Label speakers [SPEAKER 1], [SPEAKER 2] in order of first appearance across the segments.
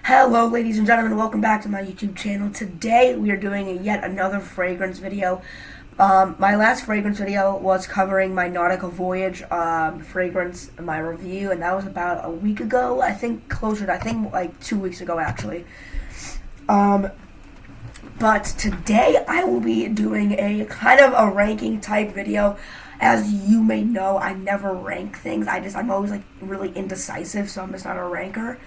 [SPEAKER 1] Hello ladies and gentlemen, welcome back to my YouTube channel. Today we are doing yet another fragrance video. My last fragrance video was covering my Nautical Voyage fragrance, my review, and that was about a week ago, I think like 2 weeks ago actually. But today I will be doing a kind of a ranking type video. As you may know, I never rank things. I'm always like really indecisive, so I'm just not a ranker.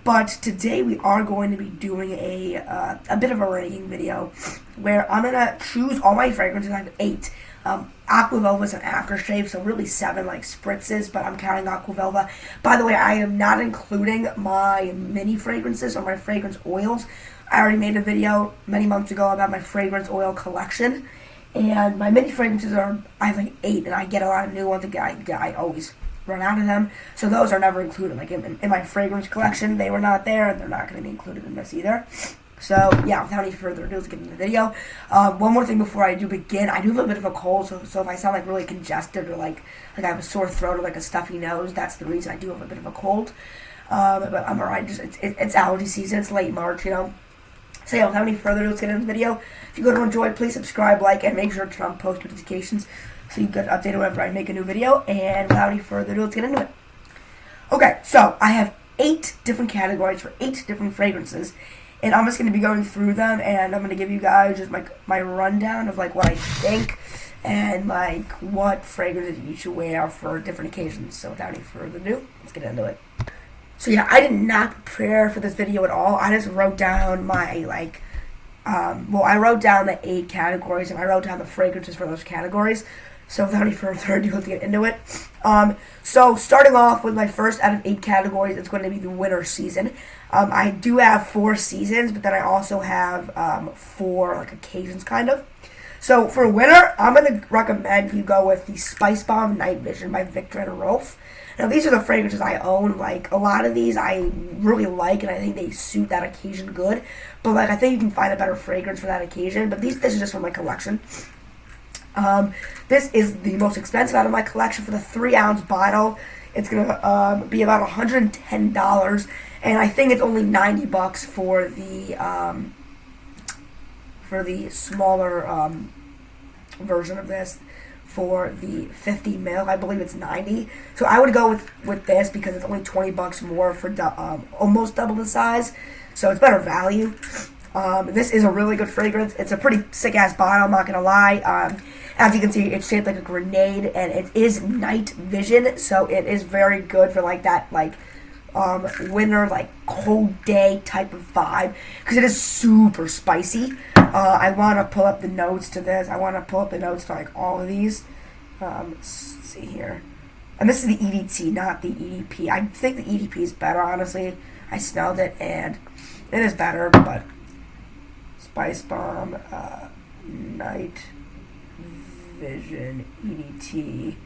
[SPEAKER 1] But today we are going to be doing a bit of a ranking video where I'm going to choose all my fragrances. I have 8. Aqua Velva is an aftershave, so really 7 like spritzes, but I'm counting Aqua Velva. By the way, I am not including my mini fragrances or my fragrance oils. I already made a video many months ago about my fragrance oil collection. And my mini fragrances I have like 8, and I get a lot of new ones. I always run out of them, so those are never included. Like in my fragrance collection, they were not there, and they're not going to be included in this either. So yeah, without any further ado, let's get into the video. One more thing before I do begin, I do have a bit of a cold, so if I sound like really congested or like I have a sore throat or like a stuffy nose, that's the reason. I do have a bit of a cold, but I'm alright. It's allergy season. It's late March, you know. So yeah, without any further ado, let's get into the video. If you go to enjoy, please subscribe, like, and make sure to turn on post notifications so you get updated whenever I make a new video. And without any further ado, let's get into it. Okay, so I have 8 different categories for 8 different fragrances, and I'm just going to be going through them, and I'm going to give you guys just my rundown of like what I think and like what fragrances you should wear for different occasions. So without any further ado, let's get into it. So yeah, I did not prepare for this video at all. I just wrote down my I wrote down the 8 categories, and I wrote down the fragrances for those categories. So without any further ado, let's get into it. So starting off with my first out of 8 categories, it's going to be the winter season. I do have 4 seasons, but then I also have 4 like occasions kind of. So for winter, I'm going to recommend you go with the Spicebomb Night Vision by Viktor and Rolf. Now these are the fragrances I own. Like a lot of these I really like, and I think they suit that occasion good. But like I think you can find a better fragrance for that occasion. But this is just from my collection. This is the most expensive out of my collection. For the 3-ounce bottle, it's gonna be about $110, and I think it's only $90 for the smaller version of this. For the 50 ml, I believe it's $90. So I would go with this because it's only $20 more for almost double the size. So it's better value. This is a really good fragrance. It's a pretty sick-ass bottle, I'm not going to lie. As you can see, it's shaped like a grenade, and it is night vision, so it is very good for like that winter, like cold day type of vibe, because it is super spicy. I want to pull up the notes to this. I want to pull up the notes to like all of these. Let's see here. And this is the EDT, not the EDP. I think the EDP is better, honestly. I smelled it, and it is better, but Spicebomb Night Vision EDT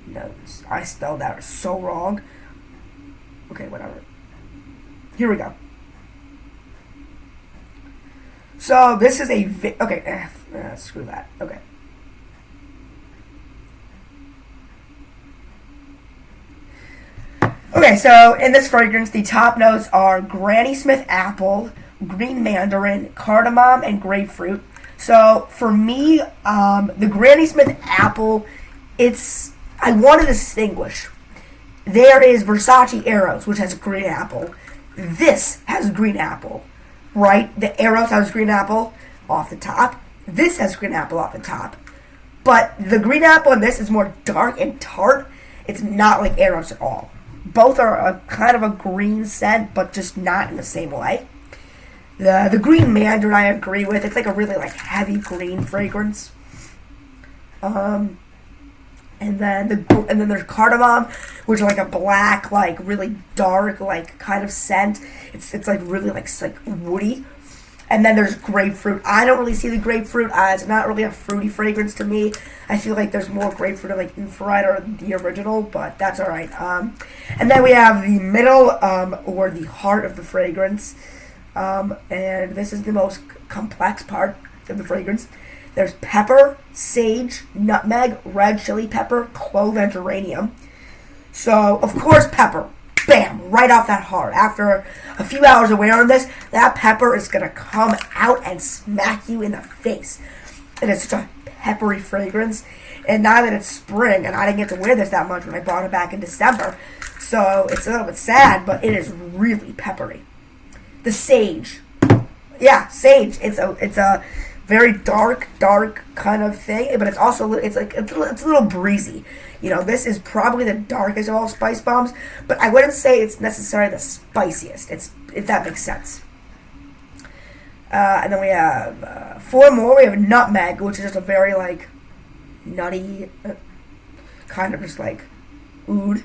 [SPEAKER 1] notes. I spelled that so wrong. Okay, whatever. Here we go. So this is screw that. Okay. Okay, so in this fragrance, the top notes are Granny Smith apple, green mandarin, cardamom, and grapefruit. So for me, the Granny Smith apple, I want to distinguish. There is Versace Arrows, which has green apple. This has green apple, right? The Eros has green apple off the top. This has green apple off the top. But the green apple in this is more dark and tart. It's not like Eros at all. Both are a kind of a green scent, but just not in the same way. The green mandarin I agree with. It's like a really like heavy green fragrance. And then there's cardamom, which is like a black, like really dark, like kind of scent. It's like really like woody. And then there's grapefruit. I don't really see the grapefruit as not really a fruity fragrance to me. I feel like there's more grapefruit in like Infrared or the original, but that's alright. And then we have the middle or the heart of the fragrance. And this is the most complex part of the fragrance. There's pepper, sage, nutmeg, red chili pepper, clove, and geranium. So, of course, pepper. bam, right off that heart. After a few hours of wearing this, that pepper is going to come out and smack you in the face. And it's such a peppery fragrance. And now that it's spring, and I didn't get to wear this that much when I bought it back in December, so it's a little bit sad, but it is really peppery. The sage. Yeah, sage. It's a very dark kind of thing, but it's also it's a little breezy. You know, this is probably the darkest of all spice bombs, but I wouldn't say it's necessarily the spiciest. If that makes sense. And then we have 4 more. We have nutmeg, which is just a very like nutty, kind of just like oud.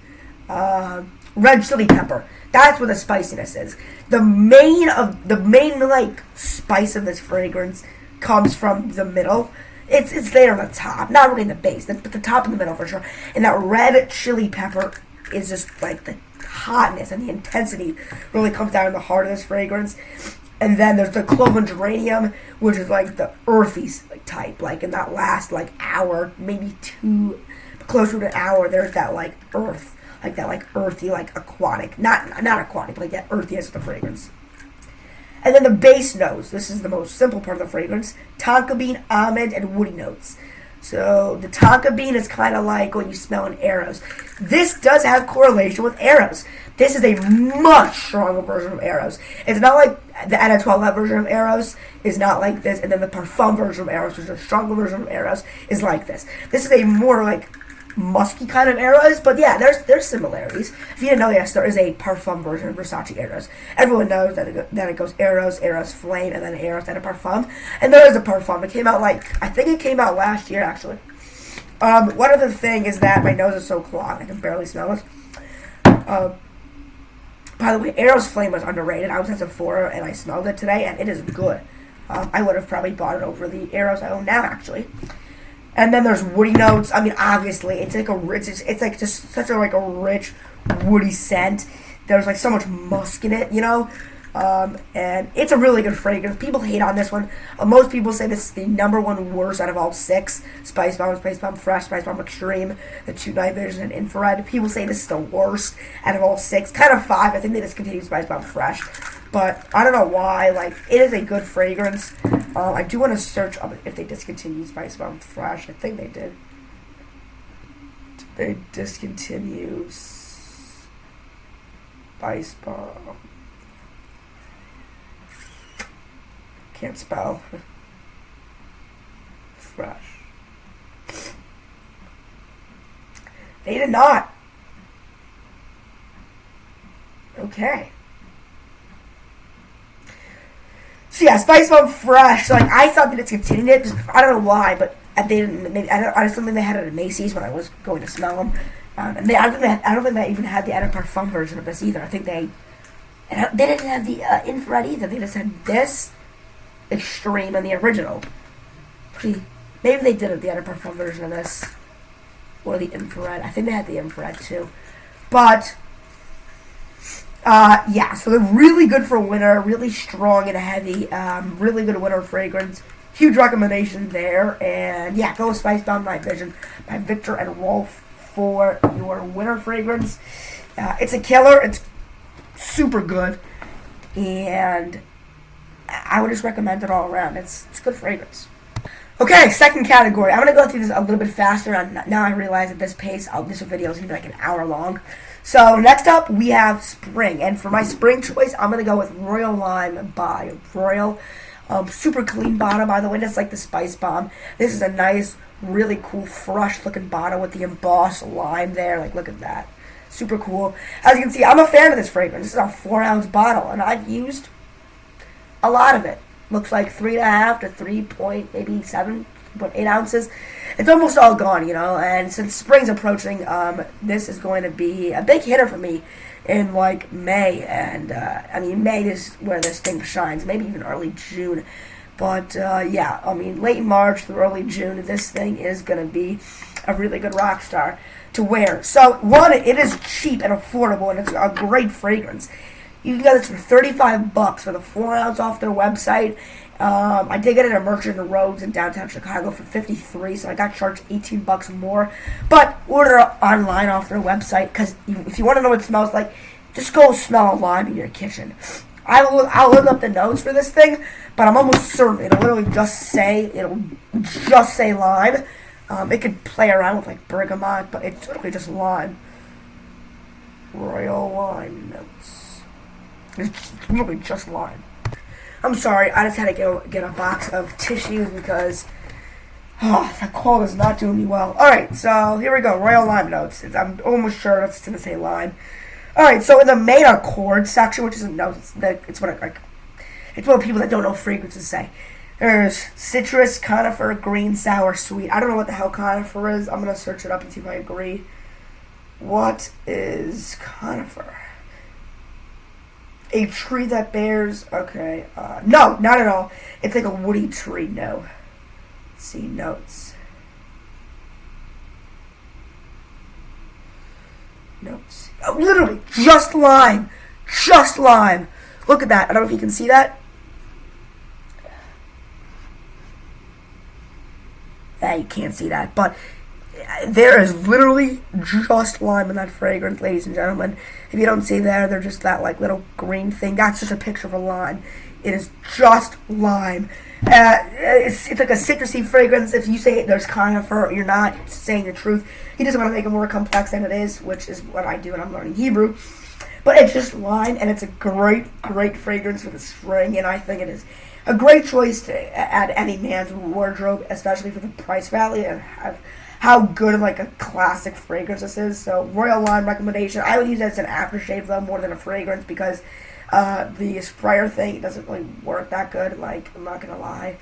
[SPEAKER 1] Red chili pepper. That's what the spiciness is. The main like spice of this fragrance comes from the middle. It's there on the top, not really in the base, but the top and the middle for sure. And that red chili pepper is just like the hotness and the intensity really comes down in the heart of this fragrance. And then there's the clove and geranium, which is like the earthy type. Like in that last like hour, maybe 2, closer to an hour, there's that like earth, like that like earthy, like aquatic, not aquatic, but like that earthiness of the fragrance. And then the base notes. This is the most simple part of the fragrance. Tonka bean, almond, and woody notes. So the tonka bean is kind of like what you smell in Eros. This does have correlation with Eros. This is a much stronger version of Eros. It's not like the Eau De Cologne version of Eros is not like this, and then the Parfum version of Eros, which is a stronger version of Eros, is like this. This is a more like musky kind of Eros, but yeah, there's similarities. If you didn't know, yes, there is a Parfum version of Versace Arrows. Everyone knows that it goes Eros, Eros Flame, and then Eros and a Parfum. And there is a Parfum. It came out I think it came out last year actually. One other thing is that my nose is so clogged I can barely smell it. By the way, Eros Flame was underrated. I was at Sephora and I smelled it today, and it is good. I would have probably bought it over the Eros I own now actually. And then there's woody notes. I mean, obviously, it's like a rich. It's like just such a like a rich woody scent. There's like so much musk in it, you know. And it's a really good fragrance. People hate on this one. Most people say this is the #1 worst out of all 6. Spicebomb Fresh, Spicebomb Extreme, the 2 night vision, and infrared. People say this is the worst out of all 6. Kind of 5. I think they discontinued Spicebomb Fresh. But I don't know why. Like, it is a good fragrance. I do want to search up if they discontinued Spicebomb Fresh. I think they did. They discontinued Spicebomb. Can't spell. Fresh. They did not. Okay. So yeah, Spicebomb Fresh. Like, I thought that it's continued it. Just, I don't know why, but they didn't. Maybe, I just don't think they had it at Macy's when I was going to smell them. And I don't think they even had the Eau De Parfum version of this either. I think they didn't have the infrared either. They just had this extreme and the original. Maybe they did have the Eau De Parfum version of this, or the infrared. I think they had the infrared too. But yeah, so they're really good for winter, really strong and heavy, really good winter fragrance. Huge recommendation there. And yeah, go with Spicebomb Night Vision by Viktor and Rolf for your winter fragrance. It's a killer. It's super good. And I would just recommend it all around. It's good fragrance. Okay, second category. I'm going to go through this a little bit faster. And now I realize at this pace, this video is going to be like an hour long. So next up, we have spring. And for my spring choice, I'm going to go with Royal Lyme by Royall. Super clean bottle, by the way. That's like the Spicebomb. This is a nice, really cool, fresh-looking bottle with the embossed lime there. Like, look at that. Super cool. As you can see, I'm a fan of this fragrance. This is a 4-ounce bottle, and I've used a lot of it. Looks like 3.5 to 3.8 ounces. It's almost all gone, you know. And since spring's approaching, this is going to be a big hitter for me in like May. And I mean, May is where this thing shines. Maybe even early June. But yeah, I mean, late March through early June, this thing is going to be a really good rock star to wear. So one, it is cheap and affordable, and it's a great fragrance. You can get this for $35 for the 4-ounce off their website. I did get it at Merchant Roads in downtown Chicago for $53, so I got charged $18 more. But order online off their website, because if you want to know what it smells like, just go smell a lime in your kitchen. I'll look up the notes for this thing, but I'm almost certain it'll literally just say lime. It could play around with like bergamot, but it's literally just lime. Royal lime notes. It's literally just lime. I'm sorry, I just had to get a box of tissues because the cold is not doing me well. Alright, so here we go. Royal lime notes. I'm almost sure that's going to say lime. Alright, so in the main accord section, which is notes, it's what people that don't know fragrances say. There's citrus, conifer, green, sour, sweet. I don't know what the hell conifer is. I'm going to search it up and see if I agree. What is conifer? A tree that bears... Okay. No, not at all. It's like a woody tree. No. Let's see. Notes. Notes. Oh, literally. Just lime. Just lime. Look at that. I don't know if you can see that. Yeah, you can't see that. But there is literally just lime in that fragrance, ladies and gentlemen. If you don't see there, they're just that like little green thing. That's just a picture of a lime. It is just lime. It's like a citrusy fragrance. If you say there's conifer, you're not saying the truth. You just want to make it more complex than it is, which is what I do when I'm learning Hebrew. But it's just lime, and it's a great, great fragrance for the spring, and I think it is a great choice to add any man's wardrobe, especially for the price value and how good like a classic fragrance this is. So Royal Lime recommendation. I would use it as an aftershave though more than a fragrance because the sprayer thing doesn't really work that good. Like, I'm not gonna lie.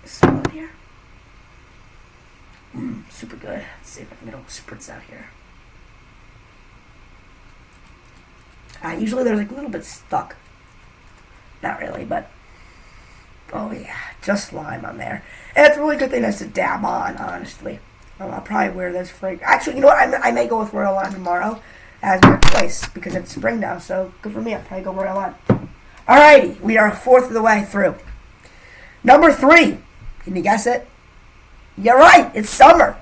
[SPEAKER 1] Smell it here. Super good. Let's see if I can get a spritz out here. Usually they're like a little bit stuck. Not really, but oh yeah, just lime on there. And it's a really good thing to dab on, honestly. I'll probably wear this fragrance. Actually, you know what? I may go with Royal Lime tomorrow as my choice because it's spring now, so good for me. I'll probably go Royal Lime. Alrighty, we are a fourth of the way through. Number 3. Can you guess it? You're right, it's summer.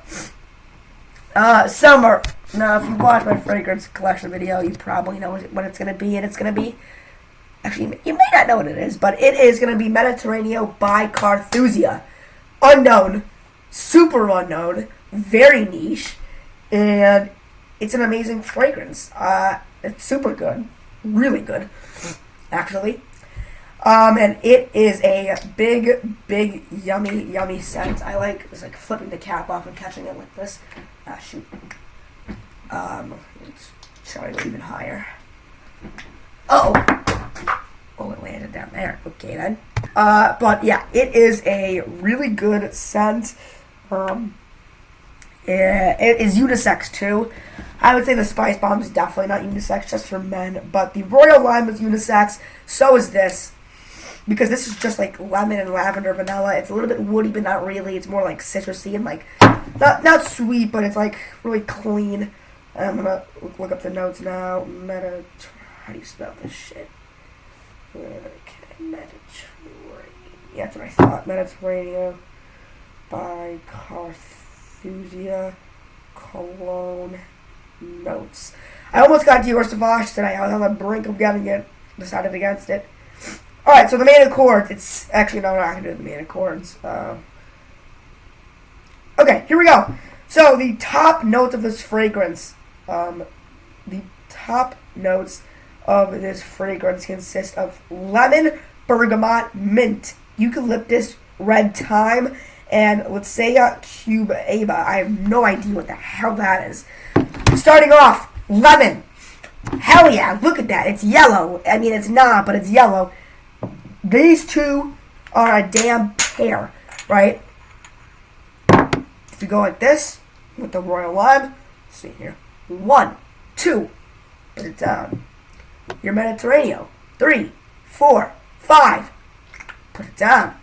[SPEAKER 1] Summer. Now, if you watch my fragrance collection video, you probably know what it's going to be, and it's going to be... Actually, you may not know what it is, but it is going to be Mediterraneo by Carthusia. Unknown. Super unknown. Very niche. And it's an amazing fragrance. It's super good. Really good, actually. And it is a big, big, yummy, yummy scent. I like just like flipping the cap off and catching it like this. Shoot. Let's try to go even higher. Oh, it landed down there. Okay then. But yeah, it is a really good scent. It is unisex too. I would say the Spicebomb is definitely not unisex, just for men. But the Royal Lime is unisex. So is this. Because this is just like lemon and lavender vanilla. It's a little bit woody, but not really. It's more like citrusy and like not sweet, but it's like really clean. I'm gonna look up the notes now. How do you spell this shit? Okay, Mediterranean. Yeah, that's what I thought. Mediterraneo by Carthusia Cologne notes. I almost got Eau De Cologne today. I was on the brink of getting it. Decided against it. Alright, so the main accords. It's actually no, I'm not gonna do the main accords. Okay, here we go. So the top notes of this fragrance. The top notes of this fragrance consist of lemon, bergamot, mint, eucalyptus, red thyme, and Lycia cubaeba. I have no idea what the hell that is. Starting off, lemon. Hell yeah, look at that. It's yellow. I mean, it's not, but it's yellow. These two are a damn pair, right? If you go like this with the Royal Lime, let's see here. 1, 2, put it down. Your Mediterraneo. 3, 4, 5, put it down.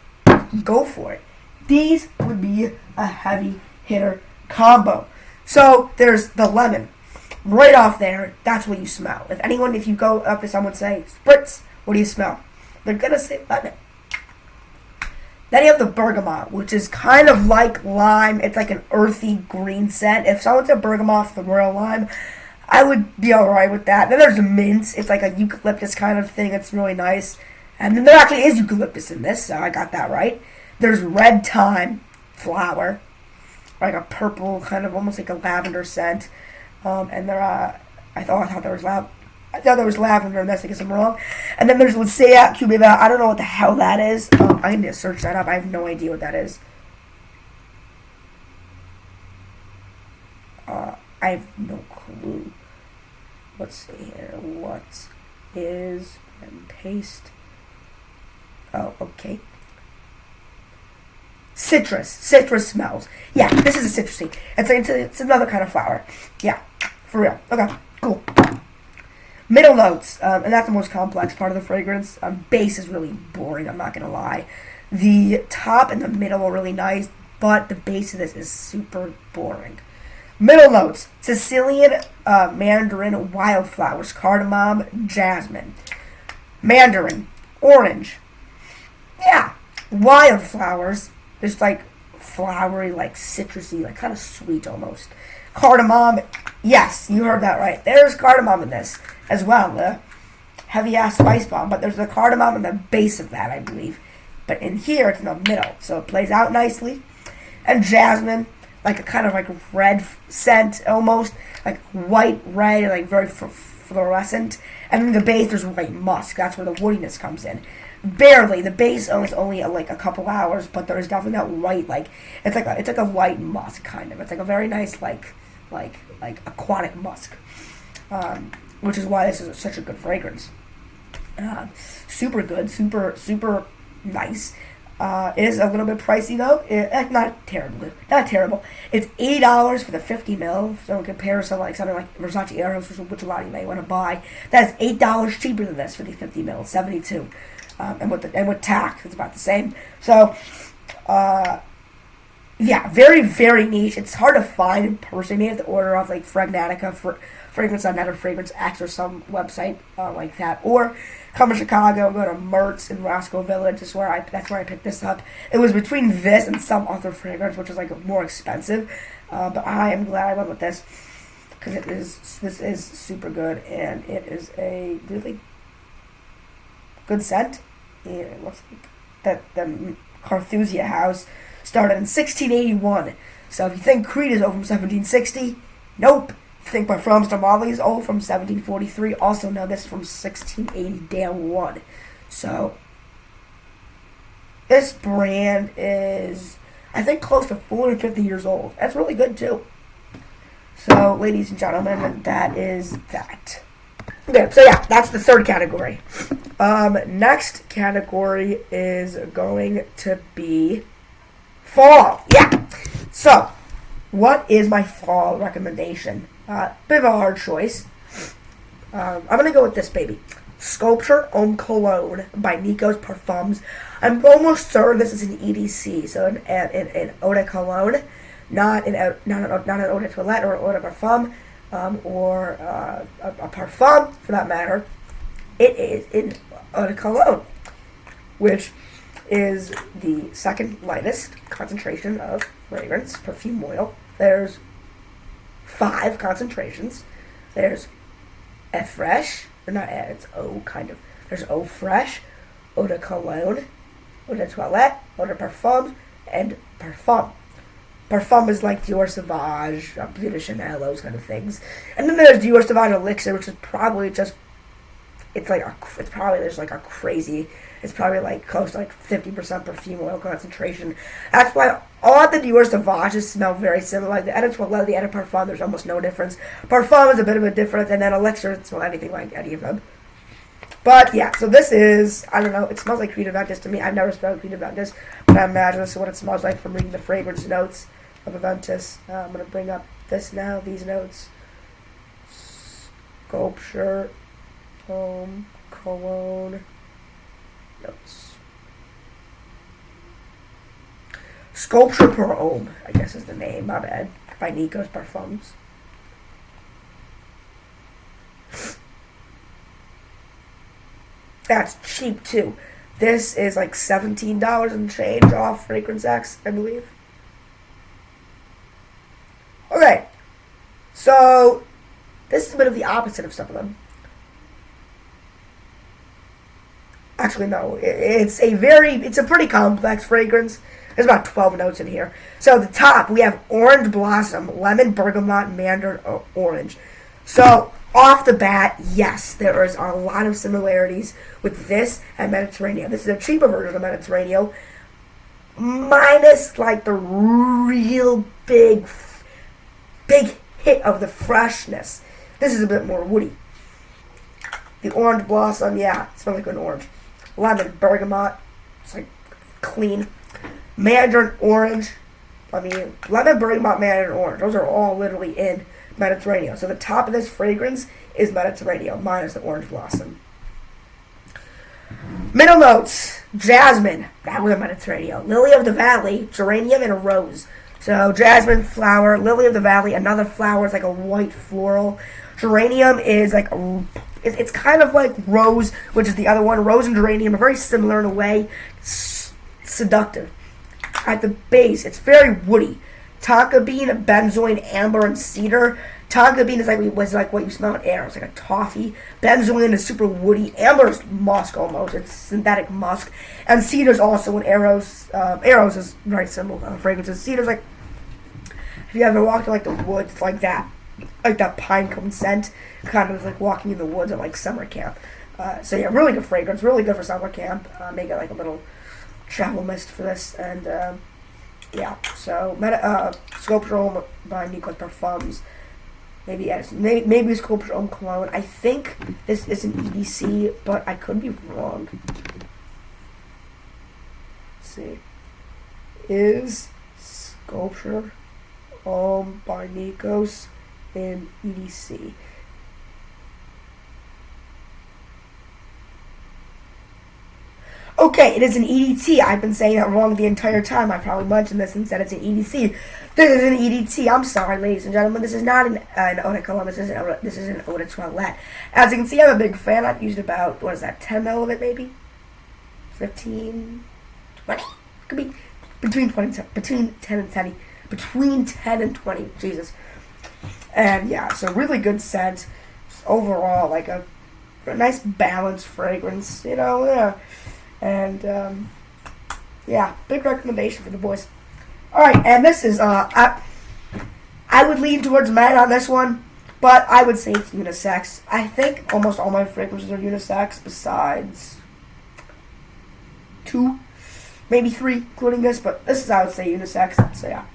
[SPEAKER 1] Go for it. These would be a heavy hitter combo. So there's the lemon. Right off there, that's what you smell. If you go up to someone and say, spritz, what do you smell? They're going to say lemon. Then you have the Bergamot, which is kind of like lime. It's like an earthy green scent. If someone said Bergamot for the Royal Lime, I would be alright with that. Then there's the mint. It's like a eucalyptus kind of thing. It's really nice. And then there actually is eucalyptus in this, so I got that right. There's red thyme flower, like a purple, kind of almost like a lavender scent. And there, I thought there was lavender in this. I guess I'm wrong. And then there's Lycia cubiva. I don't know what the hell that is. I need to search that up. I have no idea what that is. I have no clue. Let's see here. What is and paste? Oh, okay. Citrus smells. Yeah, this is a citrusy. It's another kind of flower. Yeah, for real. Okay, cool. Middle notes, and that's the most complex part of the fragrance. Base is really boring, I'm not going to lie. The top and the middle are really nice, but the base of this is super boring. Middle notes, Sicilian mandarin, wildflowers, cardamom, jasmine. Mandarin, orange. Yeah, wildflowers, just like flowery, like citrusy, like kind of sweet almost. Cardamom, yes, you heard that right. There's cardamom in this as well, the heavy-ass Spicebomb, but there's the cardamom in the base of that, I believe. But in here, it's in the middle, so it plays out nicely. And jasmine, like a kind of like red scent almost, like white red, like very fluorescent. And in the base, there's white musk. That's where the woodiness comes in. Barely. The base is only like a couple hours, but there's definitely that white, like it's like a white musk kind of. It's like a very nice like aquatic musk, which is why this is such a good fragrance. Super good, super nice. It is a little bit pricey though. Not terrible. It's $80 for the 50 ml. So in comparison, like something like Versace Arrows, which a lot of you may want to buy, that is $8 cheaper than this for the 50 ml. $72. And with tax, it's about the same. So, yeah, very, very niche. It's hard to find in person. You have to order off like Fragnatica for Fragrance.net or Fragrance X or some website like that. Or come to Chicago, go to Mertz in Roscoe Village. That's where I picked this up. It was between this and some other fragrance, which is like more expensive. But I am glad I went with this because this is super good and it is a really good scent. It looks like that the Carthusia house started in 1681. So if you think Creed is old from 1760, nope. If you think Parfums de Marly is old from 1743, also no, this is from 1680-1. So this brand is, I think, close to 450 years old. That's really good too. So, ladies and gentlemen, that is that. Okay, so yeah, that's the third category. Next category is going to be fall. Yeah. So, what is my fall recommendation? Bit of a hard choice. I'm going to go with this baby. Sculpture Eau De Cologne by Nikos Parfums. I'm almost certain this is an EDC, so an Eau De Cologne, not an Eau De Toilette or Eau De Parfum. Or a parfum, for that matter. It is in Eau De Cologne, which is the second lightest concentration of fragrance, perfume oil. There's 5 concentrations. There's Eau Fresh, or not Eau, it's Eau, kind of. There's Eau Fresh, Eau De Cologne, Eau De Toilette, Eau De Parfum, and Parfum. Parfum is like Dior Sauvage, Bleu de Chanel, those kind of things. And then there's Dior Sauvage Elixir, which is probably just, it's probably like close to like 50% perfume oil concentration. That's why all the Dior Sauvages smell very similar. Like the Eau De Toilette, the Eau De Parfum, there's almost no difference. Parfum is a bit of a difference, and then Elixir doesn't smell anything like any of them. But yeah, so this is, I don't know, it smells like Creed Aventus to me. I've never smelled Creed Aventus, but I imagine this is what it smells like from reading the fragrance notes of Aventus. I'm going to bring up this now, these notes. Sculpture, Homme, Cologne, notes. Sculpture per Homme, I guess is the name, my bad, by Nikos Parfums. That's cheap too. This is like $17 and change off Fragrance X, I believe. Okay, so this is a bit of the opposite of some of them. Actually, no, it's a pretty complex fragrance. There's about 12 notes in here. So at the top, we have orange blossom, lemon, bergamot, mandarin, orange. So off the bat, yes, there is a lot of similarities with this and Mediterraneo. This is a cheaper version of Mediterraneo, minus like the real big hit of the freshness. This is a bit more woody. The orange blossom, yeah, it smells like an orange. Lemon, bergamot, it's like clean. Mandarin, orange. Lemon, bergamot, mandarin, orange. Those are all literally in Mediterraneo. So the top of this fragrance is Mediterraneo, minus the orange blossom. Middle notes, jasmine, that was a Mediterraneo. Lily of the valley, geranium, and a rose. So jasmine flower, lily of the valley, another flower is like a white floral. Geranium is like it's kind of like rose, which is the other one. Rose and geranium are very similar in a way. Seductive. At the base, it's very woody. Tonka bean, benzoin, amber, and cedar. Tonka bean was like what you smell in Eros, like a toffee. Benzoin is super woody. Amber is musk almost. It's synthetic musk. And cedar's also in Eros. Eros is very similar fragrances. Cedar's like, if you ever walked in like the woods, it's like that. Like that pine cone scent. Kind of like walking in the woods at like summer camp. So yeah, really good fragrance. Really good for summer camp. Make it like a little travel mist for this. And yeah, so Sculpture Homme by Nikos Parfums. Maybe Sculpture Homme Cologne. I think this is an EDC, but I could be wrong. Let's see. Is Sculpture Homme by Nikos in EDC? Okay, it is an EDT. I've been saying that wrong the entire time. I probably mentioned this and said it's an EDC. This is an EDT. I'm sorry, ladies and gentlemen. This is not an Eau De Cologne. This is an Eau De Toilette. As you can see, I'm a big fan. I've used about, 10 ml of it maybe? 15? 20? Could be between 10 and 20. Jesus. And yeah, so really good scent. Overall, like a nice balanced fragrance, yeah. And, yeah, big recommendation for the boys. Alright, and this is, I would lean towards men on this one, but I would say it's unisex. I think almost all my fragrances are unisex, besides 2, maybe 3, including this, but this is, I would say, unisex, so yeah.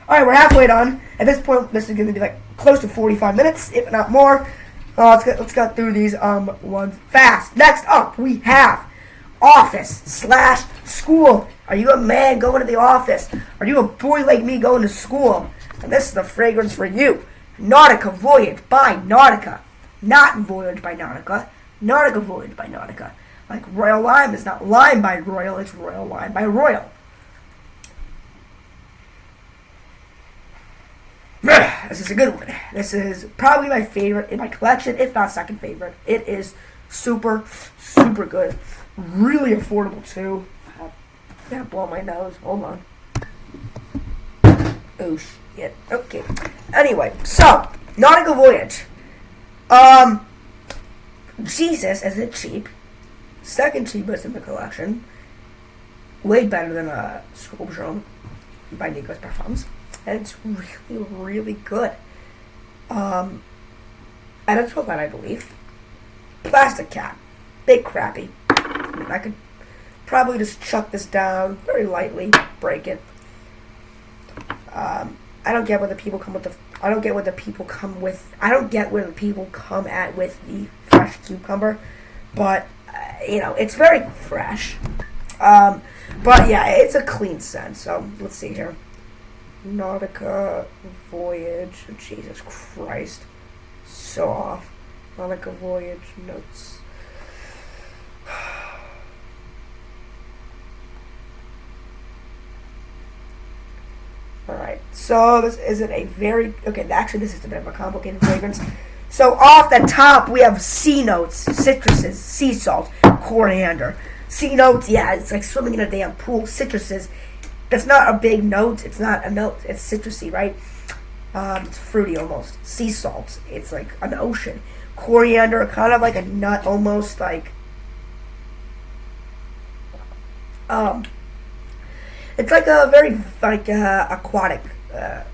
[SPEAKER 1] Alright, we're halfway done. At this point, this is going to be, like, close to 45 minutes, if not more. Let's get through these, ones fast. Next up, we have office/school. Are you a man going to the office? Are you a boy like me going to school? And this is the fragrance for you. Nautical Voyage by Nautica. Not Voyage by Nautica. Nautical Voyage by Nautica. Like Royal Lyme is not Lyme by Royal, it's Royal Lyme by Royal. This is a good one. This is probably my favorite in my collection, if not second favorite. It is super, super good. Really affordable too. Yeah, blow my nose. Hold on. Oh shit. Okay. Anyway, so Nautical Voyage. Jesus, is it cheap? Second cheapest in the collection. Way better than Sculpture Homme by Nikos Parfums. And it's really, really good. And it's that, I believe. Plastic cap. Big crappy. I could probably just chuck this down very lightly, break it. I don't get where the people come with I don't get where the people come at with the fresh cucumber, but it's very fresh. But yeah, it's a clean scent. So let's see here. Nautical Voyage. Jesus Christ, so off. Nautical Voyage notes. Alright, so this isn't a very... Okay, actually this is a bit of a complicated fragrance. So off the top, we have sea notes, citruses, sea salt, coriander. C notes, yeah, it's like swimming in a damn pool. Citruses, it's not a big note. It's not a note. It's citrusy, right? It's fruity almost. Sea salt, it's like an ocean. Coriander, kind of like a nut, almost like. It's like a very aquatic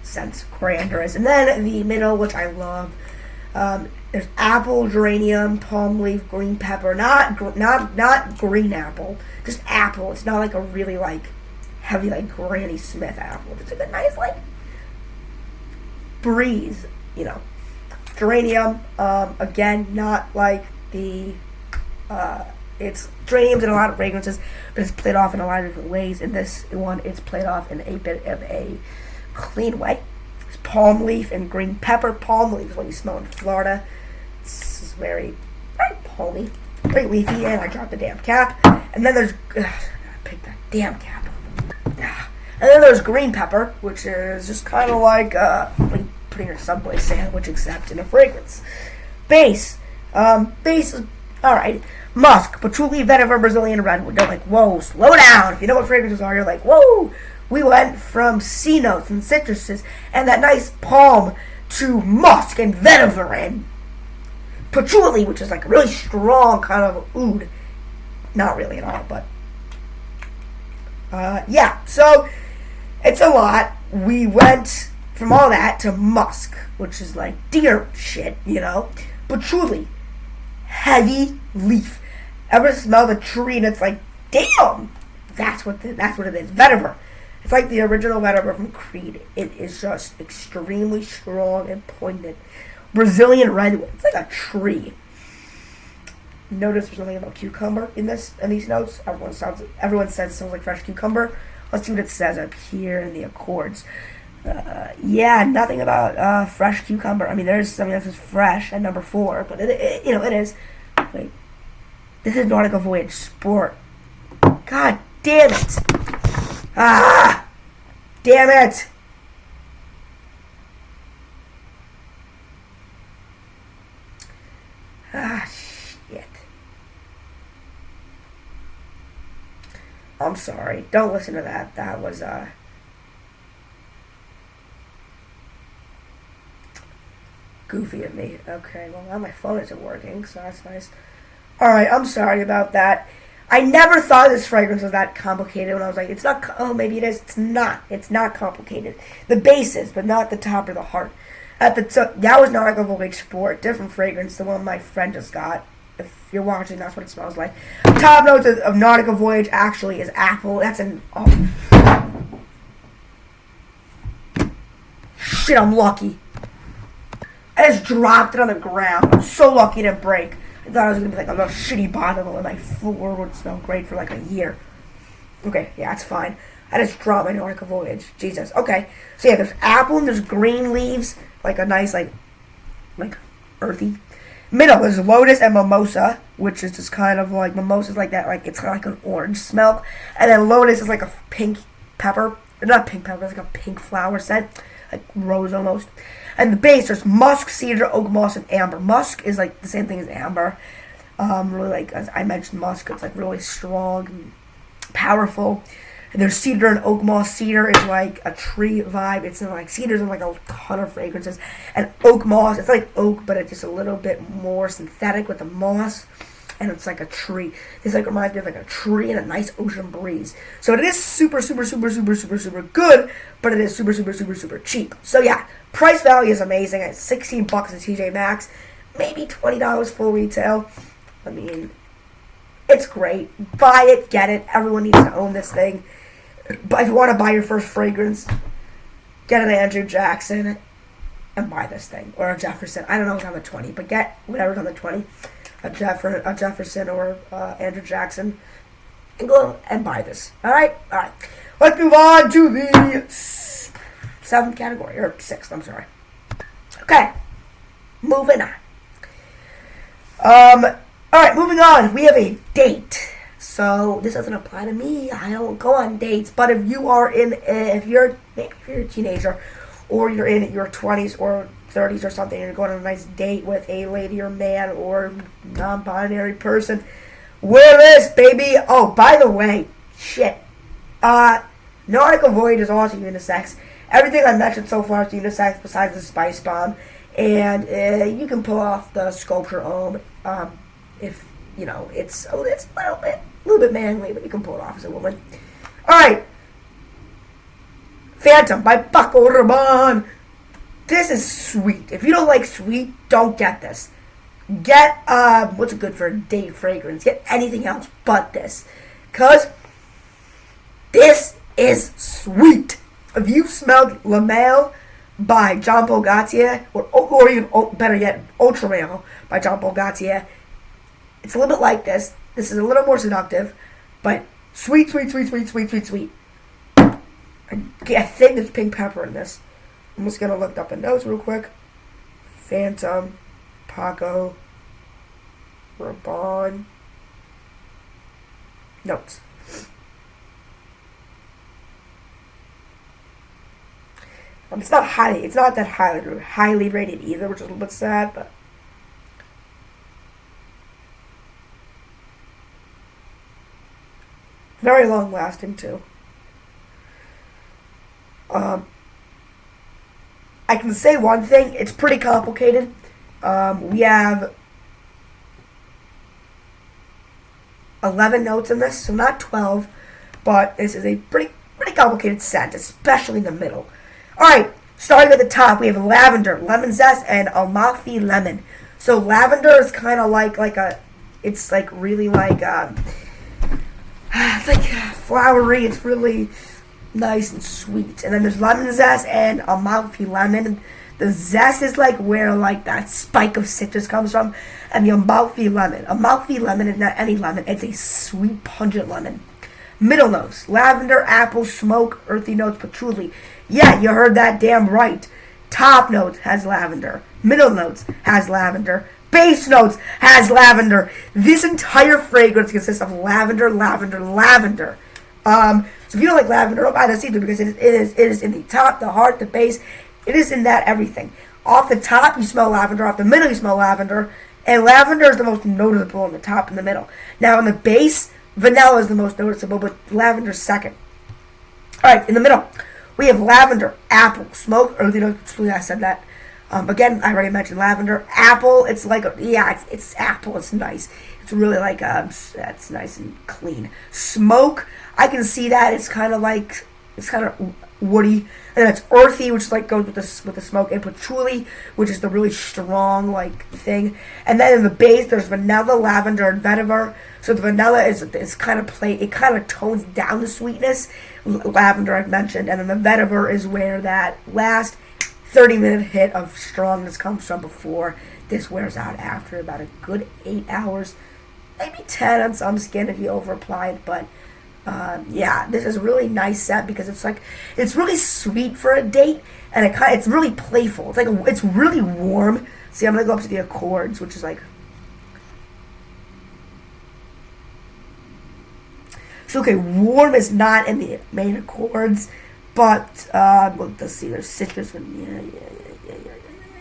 [SPEAKER 1] sense. Coriander is, and then the middle, which I love. There's apple, geranium, palm leaf, green pepper. Not green apple, just apple. It's not like a really like heavy like Granny Smith apple. Just like a nice like breeze, you know. Geranium, again, not like the. It's geranium's in a lot of fragrances, but it's played off in a lot of different ways. In this one, it's played off in a bit of a clean way. It's palm leaf and green pepper. Palm leaf is what you smell in Florida. It's very palmy, very leafy, and I dropped the damn cap. And then there's, I gotta pick that damn cap up. And then there's green pepper, which is just kind of like putting your Subway sandwich, except in a fragrance. Base is alright. Musk, patchouli, vetiver, Brazilian redwood. They're like, whoa, slow down. If you know what fragrances are, you're like, whoa. We went from C notes and citruses and that nice palm to musk and vetiver and patchouli, which is like a really strong kind of oud. Not really at all, but yeah. So it's a lot. We went from all that to musk, which is like deer shit, you know. Patchouli, heavy leaf. Ever smell the tree and it's like, damn, that's what it is. Vetiver. It's like the original vetiver from Creed. It is just extremely strong and poignant. Brazilian redwood. It's like a tree. Notice there's nothing about cucumber in these notes. Everyone says it smells like fresh cucumber. Let's see what it says up here in the accords. Yeah, nothing about fresh cucumber. I mean, there's something that says fresh at number 4, but it is. Wait. This is Nautical Voyage Sport. God damn it. Ah! Damn it! Ah, shit. I'm sorry. Don't listen to that. That was, goofy of me. Okay, well, now my phone isn't working, so that's nice. Alright, I'm sorry about that. I never thought this fragrance was that complicated when I was like, it's not, oh, maybe it is. It's not. It's not complicated. The base is, but not the top or the heart. That was Nautical Voyage Sport. Different fragrance, the one my friend just got. If you're watching, that's what it smells like. Top notes of Nautical Voyage actually is apple. That's an, oh. Shit, I'm lucky. I just dropped it on the ground. I'm so lucky to break. I thought I was going to be like a little shitty bottle and my floor would smell great for like a year. Okay, yeah, it's fine. I just dropped my Nautical Voyage. Jesus. Okay. So yeah, there's apple and there's green leaves. Like a nice, like earthy. Middle, there's lotus and mimosa, which is just kind of like, mimosa's like that, like it's kind of like an orange smell. And then lotus is like a pink pepper. Not pink pepper, it's like a pink flower scent. Like rose almost. And the base, there's musk, cedar, oak moss, and amber. Musk is like the same thing as amber. Really like, as I mentioned, musk, it's like really strong and powerful. And there's cedar and oak moss. Cedar is like a tree vibe. It's like, cedar's in like a ton of fragrances. And oak moss, it's like oak, but it's just a little bit more synthetic with the moss. And it's like a tree. This like reminds me of like a tree and a nice ocean breeze. So it is super, super, super, super, super, super good, but it is super, super, super, super cheap. So yeah, price value is amazing. At $16 at TJ Maxx, maybe $20 full retail. I mean, it's great. Buy it, get it. Everyone needs to own this thing. But if you want to buy your first fragrance, get an Andrew Jackson and buy this thing. Or a Jefferson. I don't know what's on the 20, but get whatever's on the 20. A Jefferson or Andrew Jackson. And go and buy this. Alright? Alright. Let's move on to the 7th category. Or 6th, I'm sorry. Okay. Moving on. Alright, moving on. We have a date. So this doesn't apply to me. I don't go on dates. But if you are if you're a teenager, or you're in your 20s or 30s or something, and you're going on a nice date with a lady or man or non-binary person, Wear this, baby. Oh, by the way, shit. Nautical Voyage is also unisex. Everything I mentioned so far is unisex besides the Spicebomb. And you can pull off the sculpture Homme if, it's a little bit manly, but you can pull it off as a woman. Alright. Phantom by Paco Rabanne. This is sweet. If you don't like sweet, don't get this. Get, what's good for a date fragrance? Get anything else but this. Because this is sweet. If you smelled La Male by Jean Paul Gaultier, or even better yet, Ultra Male by Jean Paul Gaultier, it's a little bit like this. This is a little more seductive, but sweet, sweet, sweet, sweet, sweet, sweet, sweet. I think there's pink pepper in this. I'm just going to look up the notes real quick. Phantom, Paco, Rabanne. Notes. It's not that highly rated either, which is a little bit sad, but very long lasting too. I can say one thing, it's pretty complicated. We have 11 notes in this, so not 12, but this is a pretty complicated scent, especially in the middle. Alright, starting at the top, we have lavender, lemon zest, and Amalfi lemon. So lavender is kind of it's like really like, it's like flowery, it's really nice and sweet. And then there's lemon zest and Amalfi lemon. The zest is like where like that spike of citrus comes from. And the Amalfi lemon is not any lemon, it's a sweet, pungent lemon. Middle notes, lavender, apple, smoke, earthy notes, patchouli. Yeah, you heard that damn right. Top notes has lavender. Middle notes has lavender. Base notes has lavender. This entire fragrance consists of lavender, lavender, lavender. So if you don't like lavender, don't buy this either because it is in the top, the heart, the base. It is in that everything. Off the top, you smell lavender. Off the middle, you smell lavender. And lavender is the most noticeable in the top and the middle. Now, in the base, vanilla is the most noticeable, but lavender's second. Alright, in the middle, we have lavender, apple, smoke, earthy notes. I said that. Again, I already mentioned lavender. Apple, it's like, it's apple. It's nice. It's really like, that's nice and clean. Smoke, I can see that. It's kind of woody. And then it's earthy, which is like goes with the smoke. And patchouli, which is the really strong like thing. And then in the base, there's vanilla, lavender, and vetiver. So the vanilla is kind of it kind of tones down the sweetness. Lavender I've mentioned, and then the vetiver is where that last 30-minute hit of strongness comes from before this wears out after about a good 8 hours, maybe 10 on some skin if you over apply it. But yeah, this is a really nice scent because it's really sweet for a date, and it's really playful. It's really warm. See, I'm gonna go up to the Accords, which is like. So okay, warm is not in the main Accords, but let's see, there's citrus and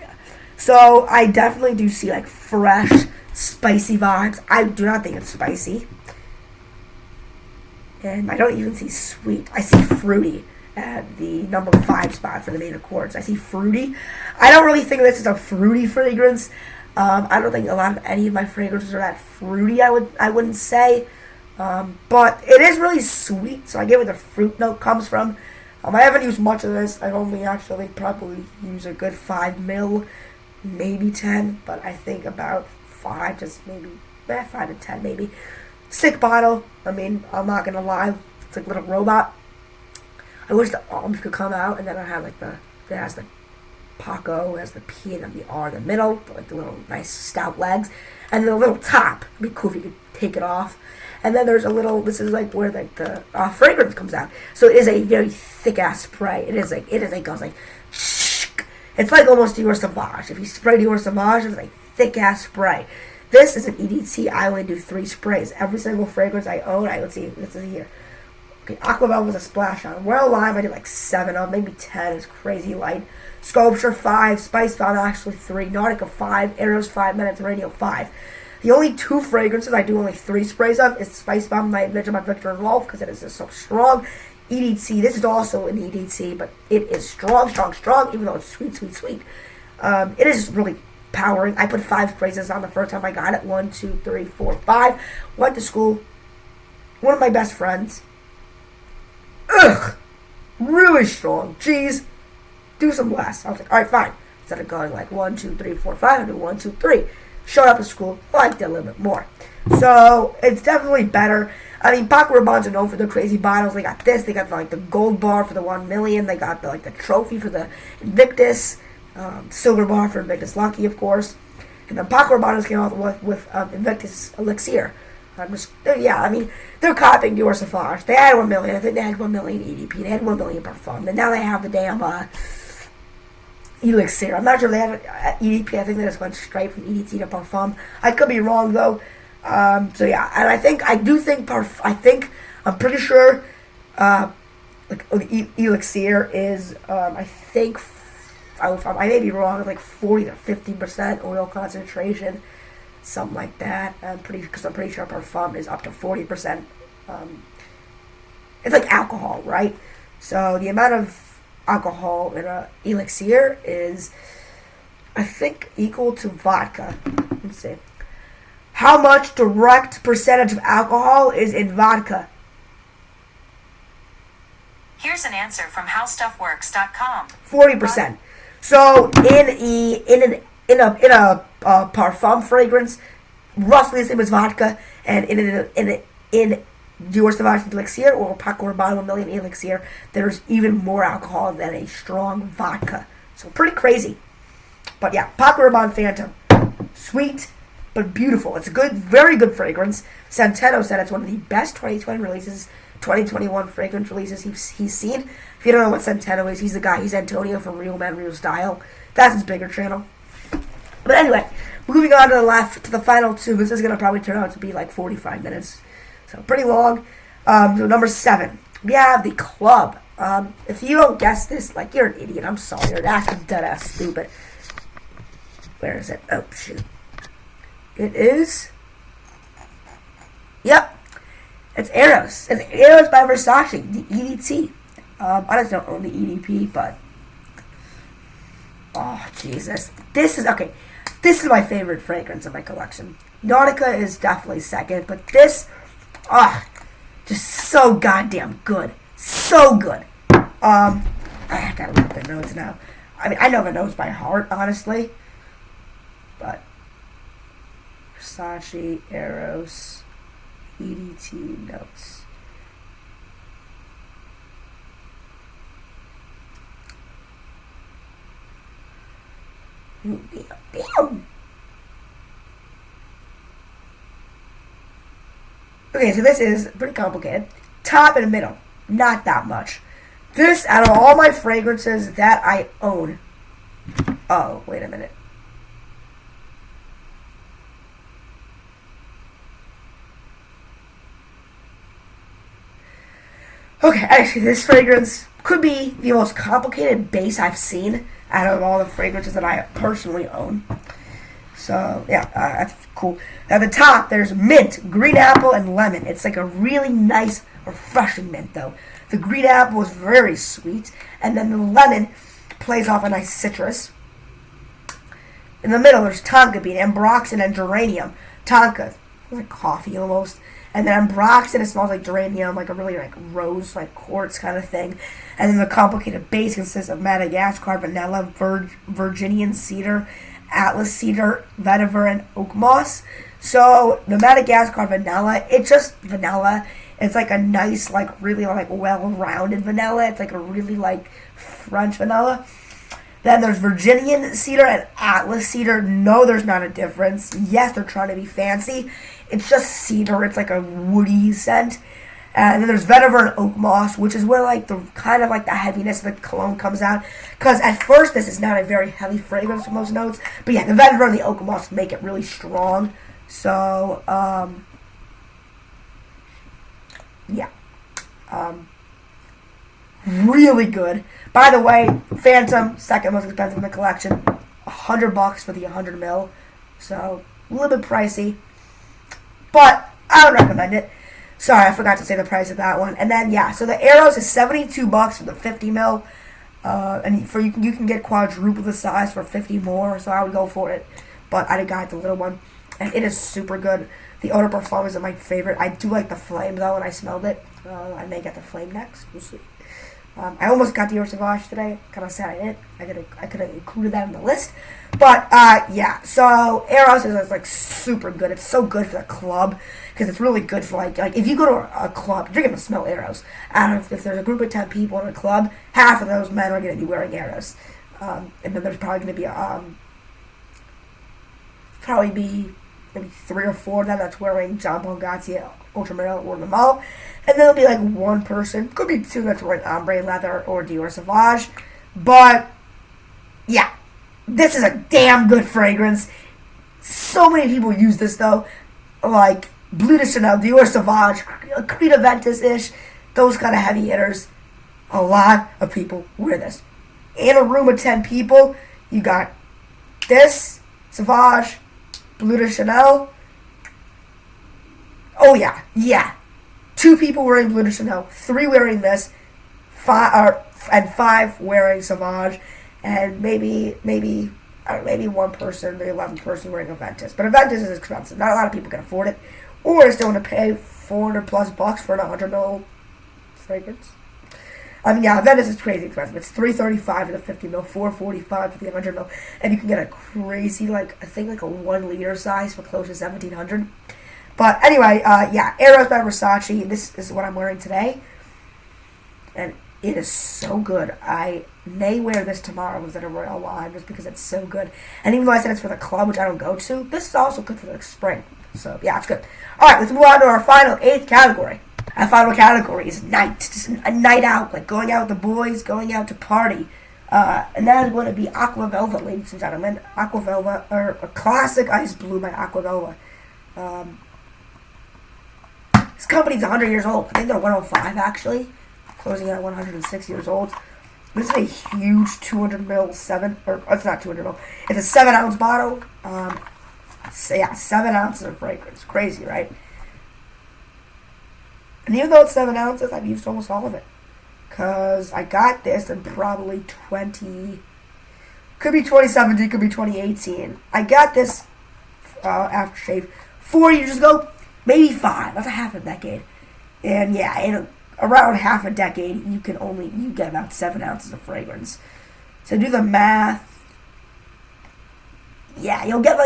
[SPEAKER 1] yeah. So I definitely do see like fresh, spicy vibes. I do not think it's spicy. And I don't even see sweet. I see fruity at the number 5 spot for the main Accords. I see fruity. I don't really think this is a fruity fragrance. I don't think a lot of any of my fragrances are that fruity, I wouldn't say. But it is really sweet, so I get where the fruit note comes from. I haven't used much of this. I've only actually probably used a good 5 mil, maybe 10, but I think about 5, just maybe 5 to 10 maybe. Sick bottle. I mean, I'm not gonna lie, it's like a little robot. I wish the arms could come out, and then I have like it has the Paco, it has the P and then the R in the middle, like the little nice stout legs, and then a little top. It'd be cool if you could take it off. And then there's a little, this is like where like the fragrance comes out. So it is a very thick ass spray. It goes like, it's like almost Dior Sauvage. If you spray Dior Sauvage, it's like thick ass spray. This is an EDT. I only do 3 sprays. Every single fragrance I own, let's see here. Okay, Aqua Velva was a splash on. Royal Lyme, I did like 7 of, maybe 10. It's crazy light. Sculpture 5, Spicebomb actually 3, Nautica 5, Eros 5, Mediterraneo 5. The only 2 fragrances I do only 3 sprays of is Spicebomb Night Vigil by Viktor and Rolf, because it is just so strong. EDT, this is also an EDT, but it is strong, even though it's sweet. It is just really powering. I put 5 sprays on the first time I got it. 1, 2, 3, 4, 5. Went to school. One of my best friends. Ugh! Really strong. Jeez. Do some less. I was like, alright, fine. Instead of going like 1, 2, 3, 4, 5, I do 1, 2, 3. Showed up at school. Liked it a little bit more. So, it's definitely better. I mean, Paco Rabannes are known for their crazy bottles. They got this. They got like the gold bar for the 1 million. They got the trophy for the Invictus. Silver bar for Invictus Lucky, of course. And then Paco Rabannes came out with Invictus Elixir. I mean, they're copying Dior Sauvage. They had 1 million. I think they had 1 million EDP. They had 1 million Parfum. And now they have the damn Elixir. I'm not sure if they have EDP. I think they just went straight from EDT to Parfum. I could be wrong, though. And I'm pretty sure, Elixir is, I may be wrong, like 40 to 50% oil concentration, something like that. I'm pretty sure Parfum is up to 40%. It's like alcohol, right? So the amount of alcohol in a Elixir is, I think, equal to vodka. Let's see. How much direct percentage of alcohol is in vodka?
[SPEAKER 2] Here's an answer from howstuffworks.com.
[SPEAKER 1] 40%. So in a Parfum fragrance, roughly the same as vodka, and in Dior Sauvage Elixir or Paco Rabanne 1 million Elixir, there's even more alcohol than a strong vodka. So pretty crazy. But yeah, Paco Rabanne Phantom, sweet but beautiful. It's a good, very good fragrance. Centeno said it's one of the best 2021 fragrance releases he's seen. If you don't know what Centeno is, he's the guy. He's Antonio from Real Men, Real Style. That's his bigger channel. But anyway, moving on to the final 2. This is going to probably turn out to be like 45 minutes. So pretty long. So number 7, we have the Club. If you don't guess this, like, you're an idiot. I'm sorry. You're actually dead-ass stupid. Where is it? Oh, shoot. It is... Yep. It's Eros. It's Eros by Versace, the EDT. I just don't own the EDP, but... Oh, Jesus. This is my favorite fragrance of my collection. Nautica is definitely second, but this... just so goddamn good. So good. I gotta look at the notes now. I mean, I know the notes by heart, honestly. But... Versace, Eros, EDT notes. Ooh, damn. Okay, so this is pretty complicated. Top and middle, not that much. This, out of all my fragrances that I own... Oh, wait a minute. Okay, actually, this fragrance could be the most complicated base I've seen out of all the fragrances that I personally own. So, yeah, that's cool. At the top, there's mint, green apple, and lemon. It's like a really nice, refreshing mint, though. The green apple is very sweet, and then the lemon plays off a nice citrus. In the middle, there's tonka bean, ambroxan, and geranium. Tonka, like coffee almost. And then ambroxan, it smells like geranium, like a really like rose, like quartz kind of thing. And then the complicated base consists of Madagascar vanilla, Virginian cedar, Atlas cedar, vetiver, and oak moss. So the Madagascar vanilla, it's just vanilla. It's like a nice, like really like well-rounded vanilla. It's like a really like French vanilla. Then there's Virginian cedar and Atlas cedar. No, there's not a difference. Yes, they're trying to be fancy. It's just cedar. It's like a woody scent. And then there's vetiver and oak moss, which is where like the kind of like the heaviness of the cologne comes out. Because at first this is not a very heavy fragrance from those notes. But yeah, the vetiver and the oak moss make it really strong. So, yeah. Really good. By the way, Phantom, second most expensive in the collection. $100 for the 100 ml. So, a little bit pricey. but I would recommend it. Sorry, I forgot to say the price of that one. And then, yeah, so the Eros is $72 for the 50 mil. And for you can get quadruple the size for 50 more, so I would go for it. But I got the little one, and it is super good. The Eau De Parfum is my favorite. I do like the flame, though, when I smelled it. I may get the flame next. We'll see. I almost got the Eau Sauvage today. Kind of sad I didn't. I could have included that in the list. But, yeah. So, Eros is, like, super good. It's so good for the club. Because it's really good for, like, if you go to a club, you're going to smell Eros. And if there's a group of 10 people in a club, half of those men are going to be wearing Eros. And then there's probably going to be, maybe 3 or 4 of them that's wearing John Gaultier Ultramar or the Mall. And then there'll be like one person, could be 2 that's wearing Ombre Leather or Dior Sauvage. But, yeah, this is a damn good fragrance. So many people use this though. Like Bleu de Chanel, Dior Sauvage, Creed Ventus-ish, those kind of heavy hitters. A lot of people wear this. In a room of 10 people, you got this, Sauvage, Bleu de Chanel. Oh yeah. 2 people wearing Bleu de Chanel, 3 wearing this, 5 wearing Sauvage, and maybe 1 person, the 11th person wearing a Ventus. But a Ventus is expensive. Not a lot of people can afford it, or still want to pay $400+ for an 100 ml fragrance. I mean, yeah, Ventus is crazy expensive. It's $335 for the 50 ml, $445 for the 100 ml, and you can get a crazy, I think a 1 liter size for close to $1,700. But anyway, yeah, Eros by Versace. This is what I'm wearing today, and it is so good. I may wear this tomorrow instead of Royall Lyme just because it's so good. And even though I said it's for the club, which I don't go to, this is also good for the spring. So yeah, it's good. All right, let's move on to our final 8th category. Our final category is night. Just a night out, like going out with the boys, going out to party. And that is going to be Aqua Velva, ladies and gentlemen. Aqua Velva, or a classic ice blue by Aqua Velva. This company's 100 years old. I think they're 105 actually, closing at 106 years old. This is a huge 200 ml 7, or it's not 200 ml. It's a 7 ounce bottle. So yeah, 7 ounces of fragrance. Crazy, right? And even though it's 7 ounces, I've used almost all of it. Because I got this in probably could be 2017, could be 2018. I got this aftershave 4 years ago, maybe 5. That's a half a decade. And yeah, in around half a decade, you get about 7 ounces of fragrance. So do the math. Yeah, you'll get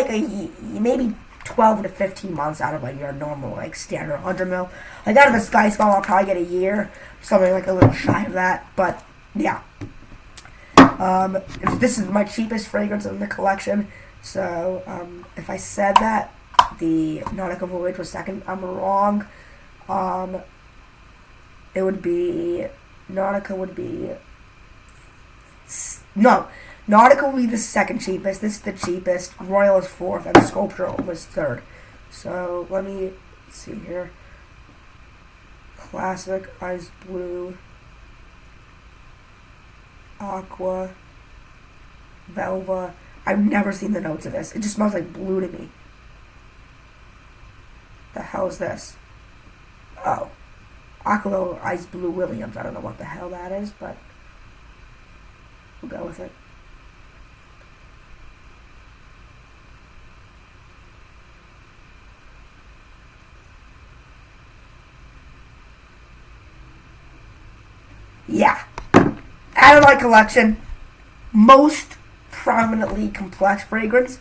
[SPEAKER 1] maybe 12 to 15 months out of your normal standard 100 ml. Out of the Spicebomb, I'll probably get a year, something a little shy of that. But yeah, this is my cheapest fragrance in the collection. So if I said that the Nautical Voyage was second, I'm wrong. It would be Nautica would be Nautica would be the second cheapest. This is the cheapest. Royall is 4th, and Sculpture was 3rd. So let me see here. Classic Ice Blue, Aqua, Velva. I've never seen the notes of this. It just smells like blue to me. The hell is this? Oh, Aqua Ice Blue Williams. I don't know what the hell that is, but we'll go with it. Yeah. Out of my collection, most prominently complex fragrance.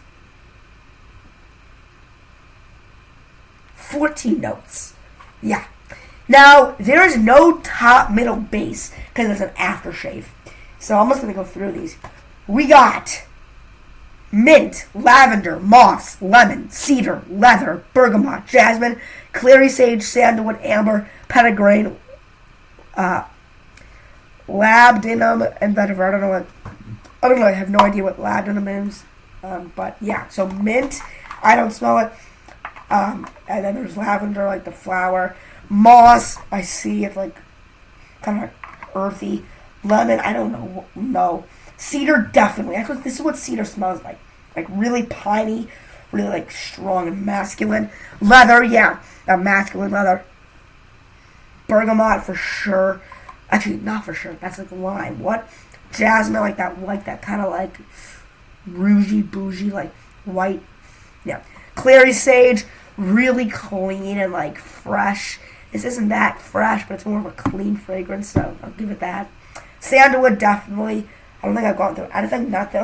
[SPEAKER 1] 14 notes. Yeah. Now, there is no top, middle, base because there's an aftershave. So I'm just going to go through these. We got mint, lavender, moss, lemon, cedar, leather, bergamot, jasmine, clary sage, sandalwood, amber, petitgrain, labdanum, and vetiver. I don't know. I have no idea what labdanum is. But yeah, so mint. I don't smell it. And then there's lavender, the flower. Moss, I see it's kind of earthy. Lemon, I don't know. No. Cedar, definitely. This is what cedar smells like. Really piney, really like strong and masculine. Leather, yeah, masculine leather. Bergamot for sure. Actually, not for sure. That's like lime. What? Jasmine, like that kind of like rougey bougie, like white. Yeah. Clary sage, really clean and like fresh. This isn't that fresh, but it's more of a clean fragrance, so I'll give it that. Sandalwood, definitely. I don't think I've gone through. I don't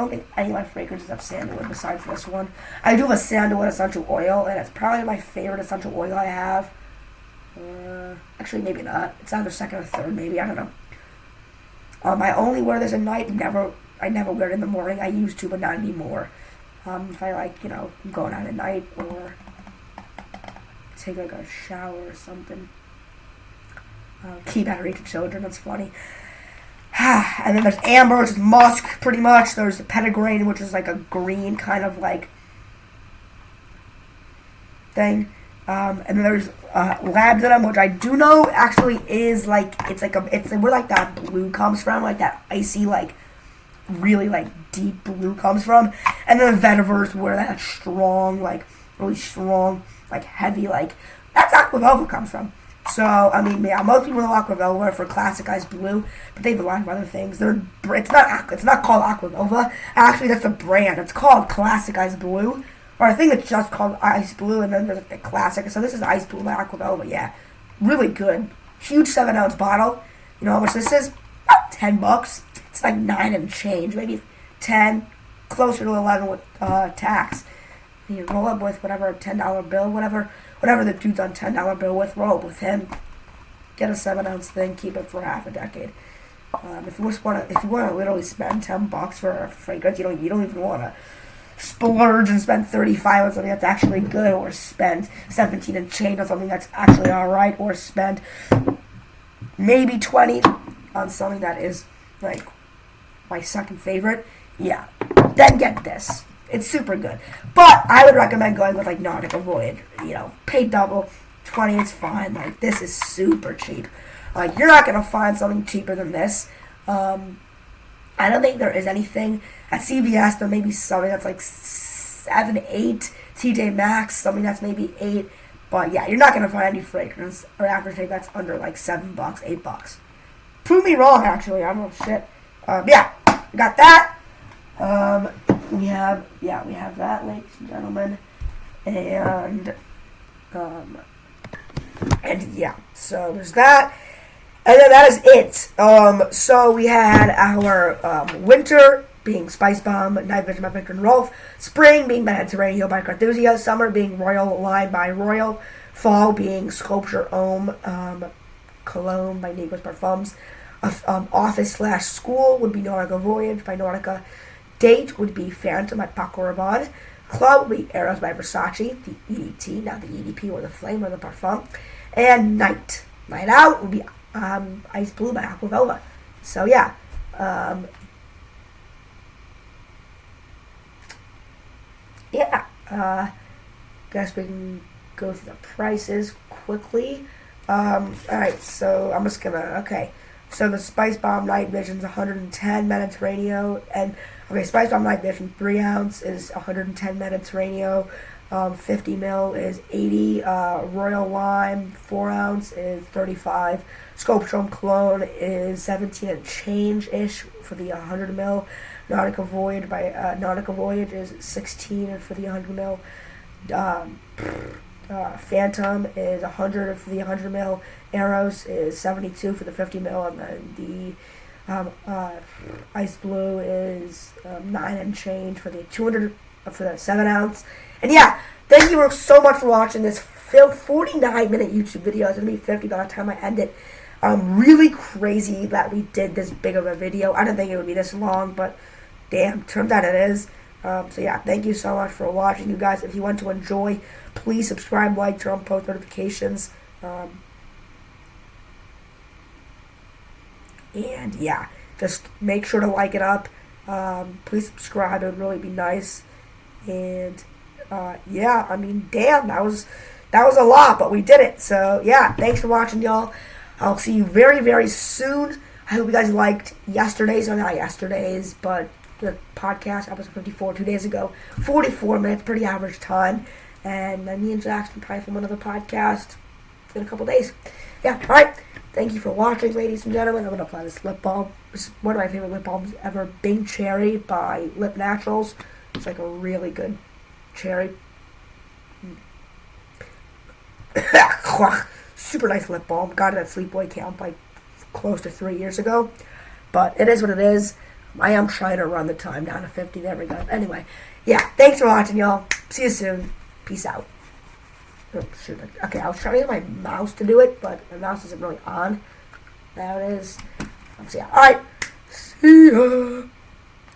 [SPEAKER 1] think any of my fragrances have sandalwood besides this one. I do have a Sandalwood Essential Oil, and it's probably my favorite essential oil I have. Actually, maybe not. It's either second or third, maybe. I don't know. I only wear this at night. I never wear it in the morning. I used to, but not anymore. If I like, I'm going out at night or take like a shower or something. Keep out of reach of children. That's funny. And then there's amber, which is musk, pretty much. There's the petitgrain, which is like a green kind of like thing. And then there's labdanum, which I do know actually is like it's where like that blue comes from, like that icy, like really like deep blue comes from. And then the vetiver is where that strong, like really strong, like heavy, like that's Aqua Velva comes from. So, I mean, yeah, most people know Aqua Velva for classic ice blue, but they have a lot of other things. It's not called Aqua Velva. Actually, that's a brand. It's called Classic Ice Blue, or I think it's just called Ice Blue, and then there's like the classic. So this is Ice Blue by Aqua Velva. Yeah, really good. Huge 7-ounce bottle. You know how much this is? About $10. It's like 9 and change, maybe 10, closer to 11 with tax. You roll up with whatever $10 bill, whatever the dude's on $10 bill with, roll up with him. Get a 7-ounce thing, keep it for half a decade. If you want to literally spend $10 for a fragrance, you don't even want to splurge and spend $35 on something that's actually good, or spend 17 and change on something that's actually all right, or spend maybe 20 on something that is like my second favorite. Yeah, then get this. It's super good. But I would recommend going with like Nautical Voyage. Pay double, 20, it's fine. Like, this is super cheap. Like, you're not going to find something cheaper than this. I don't think there is anything. At CVS, there may be something that's like 7, 8. TJ Maxx, something that's maybe 8. But yeah, you're not going to find any fragrance or aftershave that's under like $7, $8. Prove me wrong, actually. I don't know shit. Yeah, we got that. We have that, ladies and gentlemen, and yeah, so there's that, and then that is it. So we had our winter being Spicebomb, Night Vision by Viktor and Rolf, spring being Mediterraneo by Carthusia, summer being Royall Lyme by Royall, fall being Sculpture Homme, Cologne by Nikos Parfums, office/school would be Nautical Voyage by Nautica. Date would be Phantom by Paco Rabanne. Club would be Eros by Versace, the EDT, not the EDP or the Flame or the Parfum. And night out would be Ice Blue by Aqua Velva. So yeah, guess we can go through the prices quickly. Alright, so I'm just gonna, okay. So the Spicebomb Night Vision's 110 Mediterraneo, and Spicebomb Night Vision 3 ounce is 110 Mediterraneo, 50 mil is 80, Royall Lyme 4 ounce is 35, Sculpture Homme Cologne is 17 and change-ish for the 100 mil, Nautical Voyage is 16 for the 100 mil, Phantom is 100 for the 100 mil, Eros is 72 for the 50 mil, and then the Ice Blue is 9 and change for the 200 for the 7 ounce. And yeah, thank you so much for watching this 49-minute YouTube video. It's gonna be 50 by the time I end it. Really crazy that we did this big of a video. I didn't think it would be this long, but damn, turns out it is. So yeah, thank you so much for watching, you guys. If you want to enjoy, please subscribe, like, turn on post notifications. And yeah, just make sure to like it up. Please subscribe, it would really be nice. And yeah, I mean, damn, that was a lot, but we did it. So yeah, thanks for watching, y'all. I'll see you very, very soon. I hope you guys liked yesterday's, or not yesterday's, but the podcast, episode 54, 2 days ago. 44 minutes, pretty average time. And me and Jackson probably film another podcast in a couple days. Yeah, alright. Thank you for watching, ladies and gentlemen. I'm going to apply this lip balm. It's one of my favorite lip balms ever. Bing Cherry by Lip Naturals. It's like a really good cherry. Super nice lip balm. Got it at Sleepaway Camp like close to 3 years ago. But it is what it is. I am trying to run the time down to 50. There we go. Anyway, yeah. Thanks for watching, y'all. See you soon. Peace out. Oh, shoot. Okay, I was trying to get my mouse to do it, but my mouse isn't really on. There it is. See ya. Alright. See ya.